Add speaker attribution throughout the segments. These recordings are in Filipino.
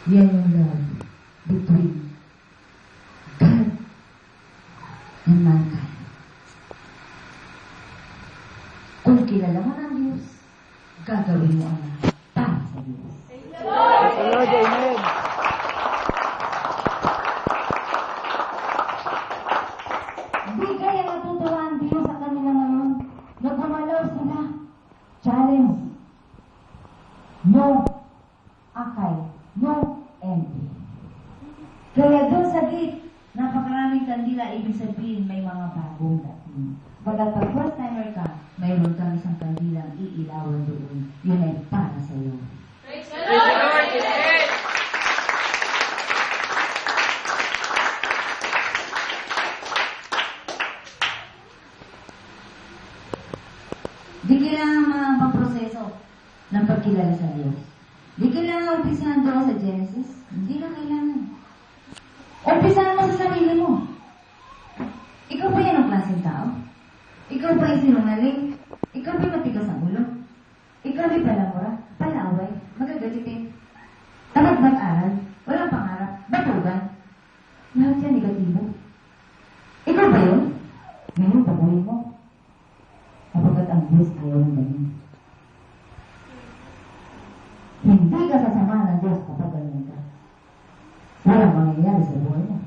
Speaker 1: Yan yung love between God and mankind. Kung kilala mo ng Diyos, gagawin mo ang lahat para sa Diyos.
Speaker 2: Lord, amen.
Speaker 1: Di kaya natutuwa ang Diyos sa kanila ngayon na gumalaw sila. Challenge. No akay. No envy. Kaya doon sa gate, napakaraming kandila, ibig sabihin may mga bagong dating. Pagkat pag first timer ka, mayroon kang isang kandilang iilawan doon. Yun ay para sa iyo.
Speaker 2: Praise the Lord, amen.
Speaker 1: Di kailangan mga pagproseso ng pagkilala sa Diyos. Di kailangan umpisahan doon sa Genesis. Hindi na kailangan. Umpisahan mo sa sarili mo. Ikaw ba yan ang klaseng tao? Ikaw ba ay sinungaling? Ikaw ba matigas ang ulo? Ikaw ba palamura? Palaway? Magagalitin? Tamad mag-aral? Walang pangarap? Batugan? Lahat yan negatibo. Ikaw ba yun? Ngayon, pabuhin mo. Kapagkat ang Diyos ayaw ng ganyan. Hindi ka sasamahan ng Diyos kapag ganyan ka. Walang mangyayari sa buhay mo.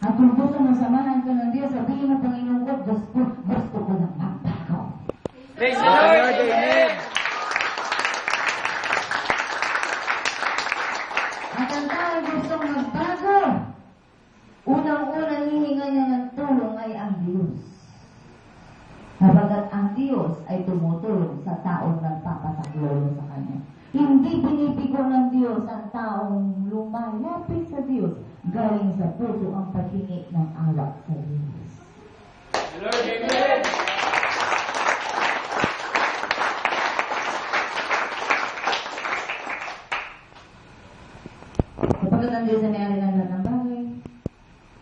Speaker 1: At kung gusto mo samahan ka ng Diyos, sabihin mo, Panginoon ko, gusto ko ng magbago.
Speaker 2: Praise the Lord, amen.
Speaker 1: At ang tao gustong magbago, unang-unang hihinga niya ng tulong ay ang Diyos. Kapagkat ang Diyos ay tumutulong sa taong nagpapasaklolo sa Kanya. Hindi binibigo ng Diyos ang taong lumalapit sa Diyos. Galing sa puso ang paghingi ng awa sa Diyos.
Speaker 2: Lord, amen.
Speaker 1: Kapagkat ang Diyos ay may-ari ng lahat ng bagay,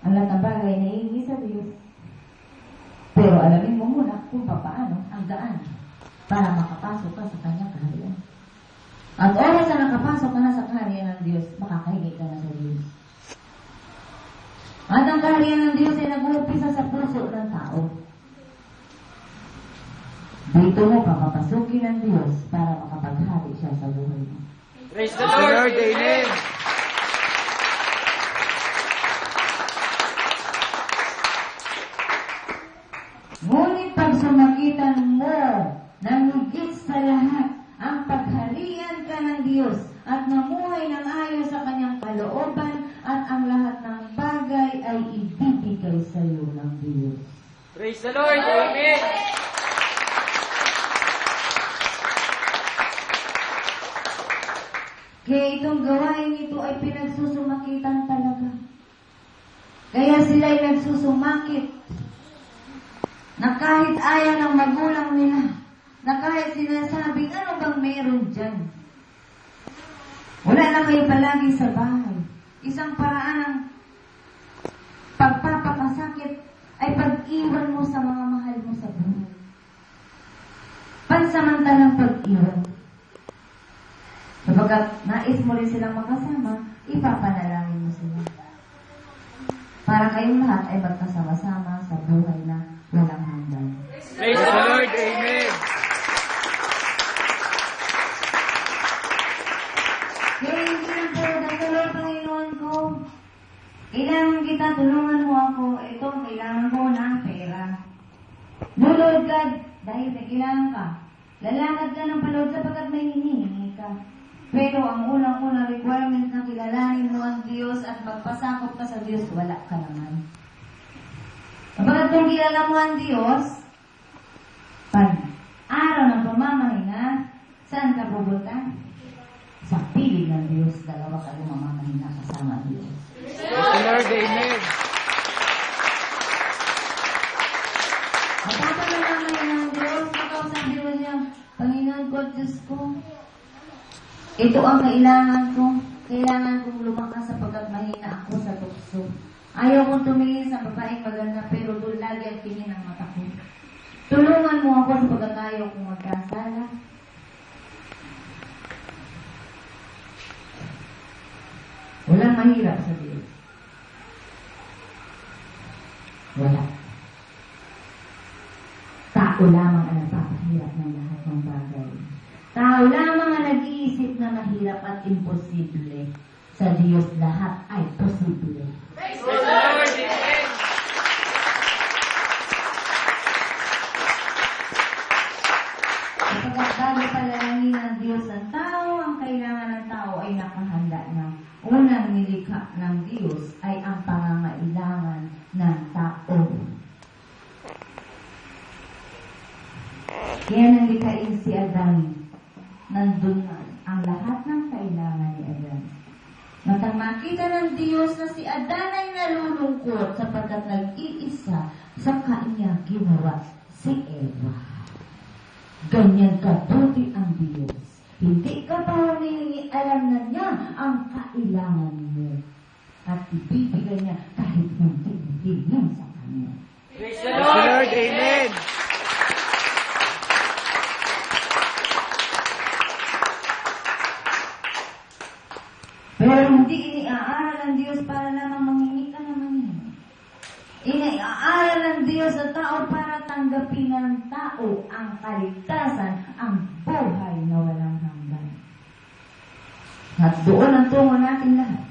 Speaker 1: ang lahat ng bagay na hihingi sa Diyos. Pero alamin mo muna kung paano ang daan para makapasok ka sa Kanyang kaharian. At oras na nakapasok ka na sa kaharian ng Diyos, makakahingi ka na sa Diyos. At ang kaharian ng Diyos ay nag-uumpisa sa puso ng tao. Dito mo papapasukin ng Diyos para makapaghari siya sa buhay mo.
Speaker 2: Praise the Lord, amen.
Speaker 1: Ngunit pag sumakitan mo ng higit sa lahat ang pagharian ka ng Diyos at mamuhay ng ayos sa Kanyang kalooban at ang lahat ng bagay ay ibibigay sa iyo ng Diyos.
Speaker 2: Praise the Lord, amen.
Speaker 1: Kaya itong gawain ito ay pinagsusumakitan talaga. Kaya sila ay nagsusumakit na kahit ayaw ng magulang nila, na kahit sinasabing ano bang meron dyan. Wala na kayo palagi sa bahay. Isang paraan ng pagpapakasakit ay pag-iwan mo sa mga mahal mo sa buhay. Pansamantalang pag-iwan. Kapag nais mo rin silang makasama, ipapanalangin mo sila. Para kayong lahat ay magkasama-sama sa buhay na walang hanggan.
Speaker 2: Praise the Lord, amen.
Speaker 1: Kaya hindi lang po, Lord, Panginoon ko, kailangan kita, tulungan mo ako. Ito, kailangan ko ng pera. No, Lord God, dahil may kailangan ka, lalakad ka ng palod sapagkat may hinihingi ka. Pero ang unang-unang requirement na kilalanin mo ang Diyos at magpasakop ka sa Diyos, wala ka naman. Kapag kung kilala mo ang Diyos, pag araw ng pamamahinga, saan ka pupunta? Sa piling ng Diyos, dalawa ka lumamamahinga kasama ang Diyos.
Speaker 2: Praise the Lord, amen.
Speaker 1: Mapapanalangin ng Diyos, makausapin mo niya, Panginoon ko, Diyos ko, ito ang kailangan ko. Kailangan kong lumakas sapagkat mahina ako sa tukso. Ayaw kong tumingin sa babaeng maganda, pero doon lagi ang tingin ng mata ko. Tulungan mo ako sapagkat ayaw kong magkasala. Wala Sinang mahirap sa Diyos? Wala. Tao lamang ang nagpapahirap ng lahat ng bagay. Tao lamang ang nag-iisip na mahirap at imposible. Sa Diyos lahat ay posible.
Speaker 2: Praise the Lord. Amen.
Speaker 1: Kapag bago palalangin ng Diyos ang tao, ang kailangan ng tao ay nakahanda na. Unang nilikha ng Diyos ay ang pangangailangan ng tao. Kaya nang likhain si Adan, nandun na ang lahat ng kailangan ni Adan. Matang makita ng Diyos na si Adan ay nalulungkot sapagkat nag-iisa sa kanya ginawa si Eva. Ganyan kabuti ang Diyos. Hindi ka pa humihingi, alam na niya ang kailangan mo. At ibibigay niya kahit hindi niya sa kanya.
Speaker 2: Praise the Lord. Amen.
Speaker 1: Pero hindi iniaaral ng Diyos para lamang manghingi ka naman niya. Iniaaral ng Diyos sa tao para tanggapin ng tao ang kaligtasan, ang buhay na walang hanggan. At doon ang tungo natin lahat.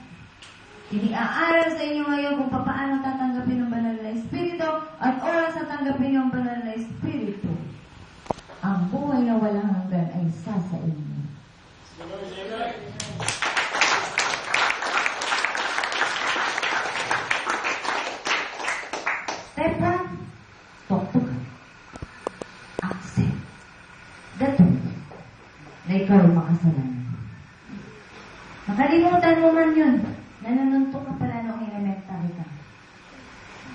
Speaker 1: Iniaaral sa inyo ngayon kung paano tatanggapin ang banal na Espiritu at oras sa tanggapin yung banal na Espiritu. Ang buhay na walang hanggan ay isa sa inyo. Step 1, talk to God. Accept the truth na ikaw ay makasalanan. Nakalimutan mo man yun. Nanununtok ka pala nung elementary ka.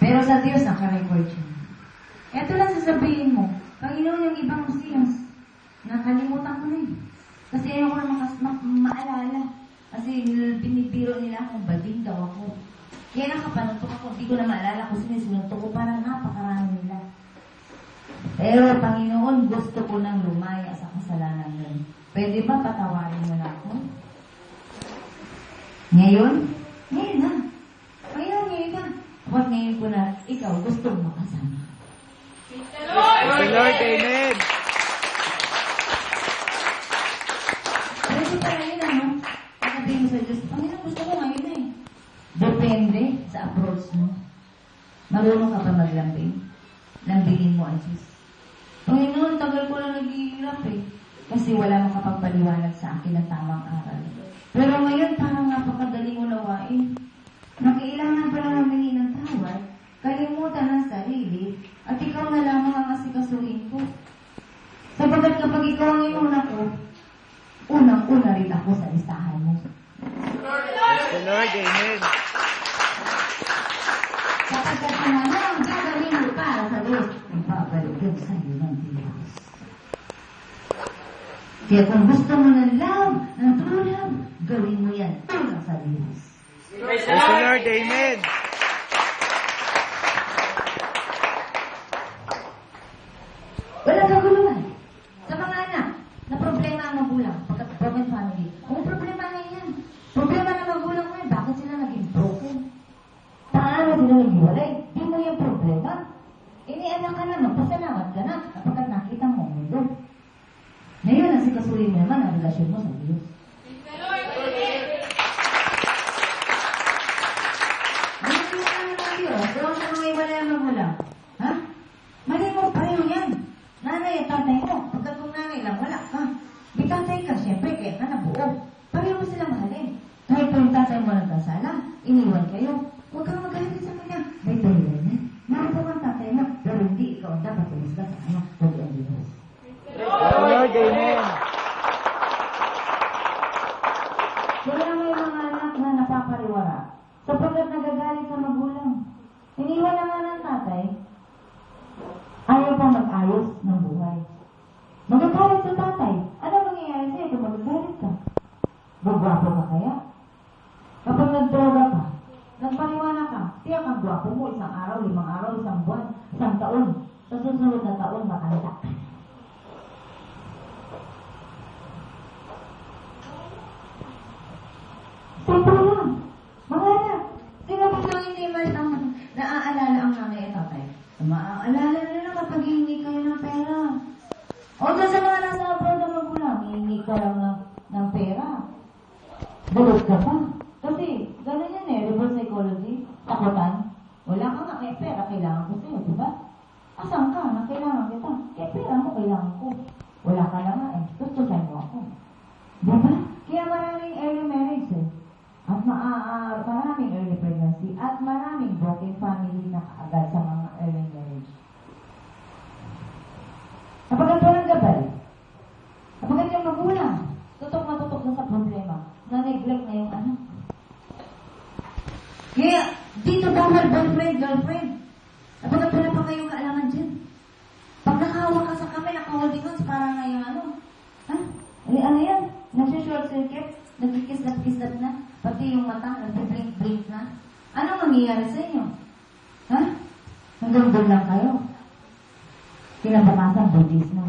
Speaker 1: Pero sa Diyos, nakarecord yun. Ito lang sasabihin mo, Panginoon, yung ibang sins, nakalimutan ko na yun. Kasi ayaw ko na maalala. Kasi binibiro nila akong bading daw ako. Kaya nakapanuntok ako, hindi ko na maalala kung sinisinuntok ko, parang napakarami nila. Pero Panginoon, gusto ko nang lumaya sa kasalanan nun. Pwede ba patawarin mo na ako? Ngayon? Ngayon na. Ngayon na. Huwag ngayon ko na, ikaw gusto mo makasama.
Speaker 2: Praise the Lord. Amen.
Speaker 1: Pwede pa rin ano? Sabihin mo sa Diyos, Panginoon, gusto ko ngayon na eh. Depende sa approach mo. Marunong ka pa maglambing? Lambingin mo ang Diyos. Panginoon, tagal ko lang nag-iirap eh. Kasi wala makapagpaliwanag sa akin ng tamang aral. Pero ngayon, parang napakadaling unawain. Nakailangan pa lang humingi ng tawad, kalimutan ang sarili, at ikaw na lamang ang asikasuhin ko. Sapagkat kapag ikaw ang inuna ko, unang-una rin ako sa listahan mo.
Speaker 2: Praise the Lord. Amen.
Speaker 1: Sapagkat ano ang gagawin mo para sa Diyos, ipabalik yun sa iyo ng Diyos. Kaya kung gusto mo ng love, ng true love, gawin mo yan tulad sa Diyos.
Speaker 2: Praise the Lord. Amen.
Speaker 1: Walang kaguluhan. Sa mga anak, na problema ang magulang, pagkat broken family, kung problema nga yan, problema ng magulang mo yan, bakit sila naging broken? Paano sila naghiwalay? Di mo yung problema. Inianak ka na, magpasalamat ka na, kapag nakita mo ang mundo. Ngayon, ang sikasuhin mo naman ang relasyon mo sa Diyos. Doon sa mga iwalay ang magulang. Ha? Mali mo, pareho yan. Nanay at tatay mo. Pagkat kung nanay lang, wala ka. May tatay ka, syempre, kaya ka nabuo. Pareho mo sila mahalin. Kahit kung yung tatay mo nagkasala, iniwan kayo. Huwag kang magalit sa kanya. May dahilan niya. Narito ang tatay mo, pero hindi ikaw ang dapat umusga sa kanya. Huwag ang Diyos.
Speaker 2: Praise the Lord. Amen.
Speaker 1: Kaya may mga anak na napapariwara. Sapagkat nagagalit sa magulang. Iniwan na nga ng tatay, ayaw pa mag-ayos ng buhay. Magagalit sa tatay. Ano mangyayari sa'yo kung magagalit ka? Magwapo ka kaya? Kapag nagdroga ka, nagpaniwala ka, tiyak ang gwapo mo, 1 araw, 5 araw, 1 buwan, 1 taon. Sa susunod na taon, matanda. Simple lang. ng pera. Bulot ka pa. Kasi, gano'n yan eh, reverse psychology. Takutan. Wala ka nga, kaya pera kailangan ko sa'yo, di ba? Asan ka? Na kailangan kita. Kaya pera mo kailangan ko. Wala ka na nga eh. Tustusan mo ako. Di ba? Kaya maraming early marriage eh. At maraming early pregnancy. At maraming broken family na kaagad sa mga early marriage. Kapag walang gabay, kapag yung magulang, tutok na sa problema, na-neglect na yung anak. Kaya, dito bawal boyfriend, girlfriend. Kapag wala pa kayong kaalaman dyan. Pag nakahawa ka sa kamay, nakaholding on, parang nga yung ano. Ha? Ano yan? Nasi-short circuit, nagkikis-lap na, pati yung mata, nagbiblink-blink na. Ano mangyayari sa inyo? Ha? Hanggang doon lang kayo. Kinabukasan, buntis na.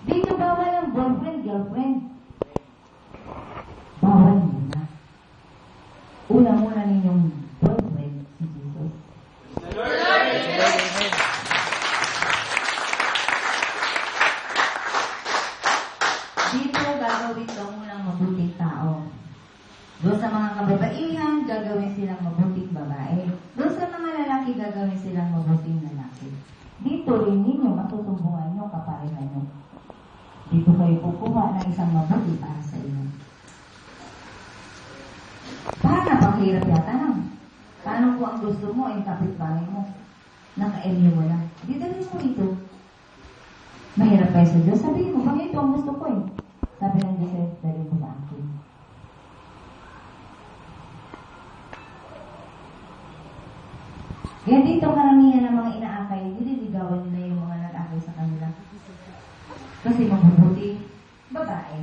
Speaker 1: Dito bawal ang boyfriend, girlfriend. Bawal muna. Una-muna ninyong boyfriend, si Jesus.
Speaker 2: Amen.
Speaker 1: Dito gagawin daw munang mabuting tao. Doon sa mga kababaihan, gagawin silang mabuting babae. Doon sa mga lalaki, gagawin silang mabuting lalaki. Dito rin ninyo matutumbungan nyo kaparehan nyo. Dito kayo kukuha ng isang mabuti para sa inyo. Paano napakahirap yata lang? Paano kung ang gusto mo ay kapitbahay mo? Naka-MU mo lang. Dito rin mo ito. Mahirap kayo sa Diyos. Sabihin mo, ito ang gusto ko eh. Sabi ng Diyos, dali mo sa akin. Kaya dito karamihan ng mga inaakay, nililigawan nila yung mga nag-akay sa kanila. Kasi mabubuti, babae.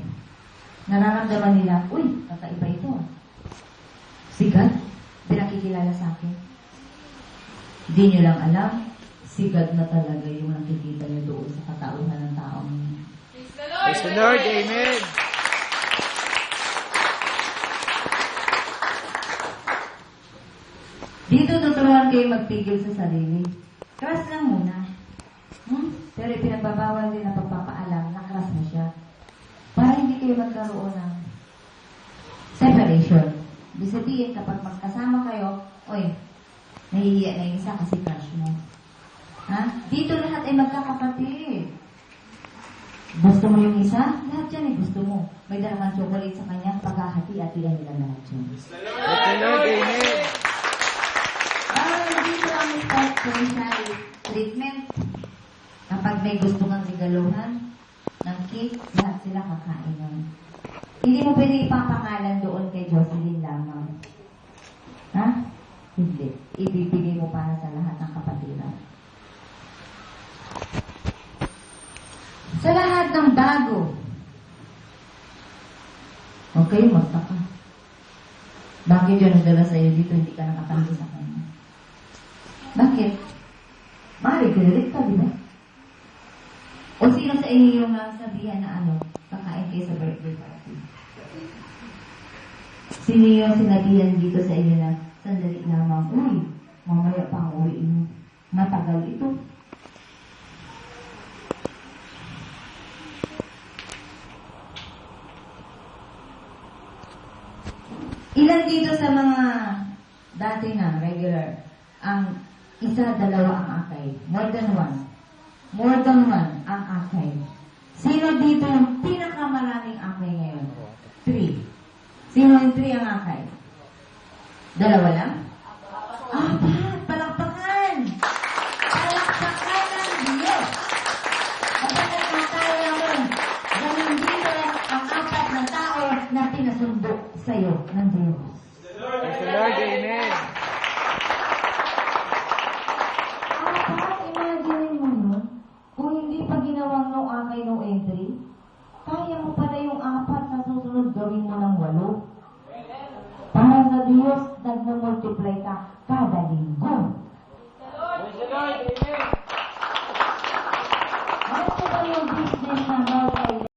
Speaker 1: Nararamdaman nila, uy, kakaiba ito. Sigad, pinakikilala sa akin. Hindi nyo lang alam, sigad na talaga yung nakikita nyo doon sa katauhan ng taong yun.
Speaker 2: Praise the Lord. Amen.
Speaker 1: Dito tuturuan kayo magpigil sa sarili. Crush lang muna. Pero pinagbabawal din na pagpapaalam na crush na siya. Para hindi kayo magkaroon ng separation. Ibig sabihin, kapag magkasama kayo, oy, nahihiya na yung isa kasi crush mo. Ha? Dito lahat ay magkakapatid. Gusto mo yung isa? Lahat yan ay gusto mo. May dalamang chocolate sa kanya, paghahati-hatian nila lahat yun.
Speaker 2: Praise the Lord. Amen.
Speaker 1: Dito ang special treatment. Kapag may gusto kang regaluhan ng cake, lahat sila kakain nun. Hindi mo pwede ipapangalan doon kay Jocelyn lamang. Ha? Hindi. Ibibigay mo para sa lahat ng kapatiran. Sa lahat ng bago. Okay, magtaka. Bakit yun nagdala sa'yo dito, hindi ka nakatanggi sa kanya? Bakit? Marig-relate ka, di ba? O sino sa inyo yung sabihan na kakain kayo sa birthday party? Sino yung sinabihan dito sa inyo na sandali lamang, uy, mamaya pang uwi mo. Matagal ito. Ilan dito sa mga dati na regular, ang isa, dalawa ang akay. More than one. More than one ang akay. Sino dito yung pinakamaraming akay ngayon? 3. Sino yung 3 ang akay? Dalawa lang? 4. Palakpakan! Palakpakan ng Diyos! Kapag nagkakaya mo, ganun dito ang 4 na tao na pinasundo sa'yo ng Diyos.
Speaker 2: Praise the Lord. Amen.
Speaker 1: Imagine mo nun, kung hindi pa ginawang no akay no entry, kaya mo pala yung 4 na susunod gawin mo ng 8. Para sa Diyos, nag-multiply ka.